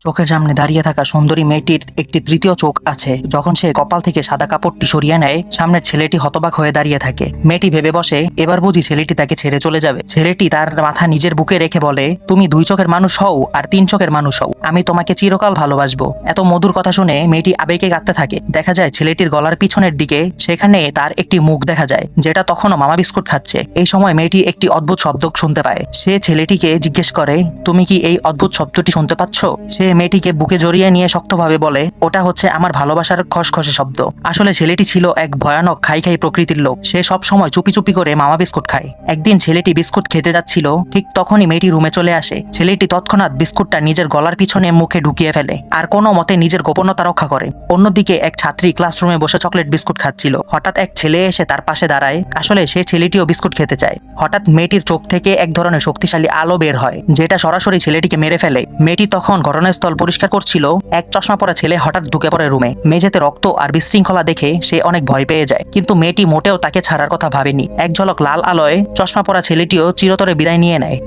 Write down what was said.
চোখের সামনে দাঁড়িয়ে থাকা সুন্দরী মেয়েটির একটি তৃতীয় চোখ আছে। যখন সে কপাল থেকে সাদা কাপড়টি সরিয়ে নেয়, সামনের ছেলেটি হতবাক হয়ে দাঁড়িয়ে থাকে। মেয়েটি ভেবে বসে, এবার বুঝি ছেলেটি তাকে ছেড়ে চলে যাবে। ছেলেটি তার মাথা নিজের বুকে রেখে বলে, তুমি 2 চোখের মানুষ হও আর 3 চোখের মানুষ হও, আমি তোমাকে চিরকাল ভালোবাসবো। এত মধুর কথা শুনে মেয়েটি আবেগে কাঁদতে থাকে। দেখা যায় ছেলেটির গলার পিছনের দিকে সেখানে তার একটি মুখ দেখা যায়, যেটা তখনও মামা বিস্কুট খাচ্ছে। এই সময় মেয়েটি একটি অদ্ভুত শব্দ শুনতে পায়। সে ছেলেটিকে জিজ্ঞেস করে, তুমি কি এই অদ্ভুত শব্দটি শুনতে পাচ্ছ? সে মেয়েটিকে বুকে জড়িয়ে নিয়ে শক্তভাবে বলে, ওটা হচ্ছে আমার ভালোবাসার খসখসে শব্দ। আসলে ছেলেটি ছিল এক ভয়ানক খাই খাই প্রকৃতির লোক। সে সব সময় চুপি চুপি করে মামা বিস্কুট খায়। একদিন ছেলেটি বিস্কুট খেতে যাচ্ছিল, ঠিক তখনই মেয়েটি রুমে চলে আসে। ছেলেটি তৎক্ষণাৎ বিস্কুটটা নিজের গলার পিছনে মুখে ঢুকিয়ে ফেলে আর কোনো মতে নিজের গোপনতা রক্ষা করে। অন্যদিকে এক ছাত্রী ক্লাসরুমে বসে চকলেট বিস্কুট খাচ্ছিল। হঠাৎ এক ছেলে এসে তার পাশে দাঁড়ায়। আসলে সে ছেলেটিও বিস্কুট খেতে চায়। হঠাৎ মেয়েটির চোখ থেকে এক ধরনের শক্তিশালী আলো বের হয়, যেটা সরাসরি ছেলেটিকে মেরে ফেলে। মেয়েটি তখন ঘটনাস্থল পরিষ্কার করছিল। এক চশমা পরা ছেলে হঠাৎ ঢুকে পড়ে রুমে। মেঝেতে রক্ত আর বিশৃঙ্খলা দেখে সে অনেক ভয় পেয়ে যায়, কিন্তু মেয়েটি মোটেও তাকে ছাড়ার কথা ভাবেনি। এক ঝলক লাল আলোয় চশমা পরা ছেলেটিও চিরতরে বিদায় নিয়ে নেয়।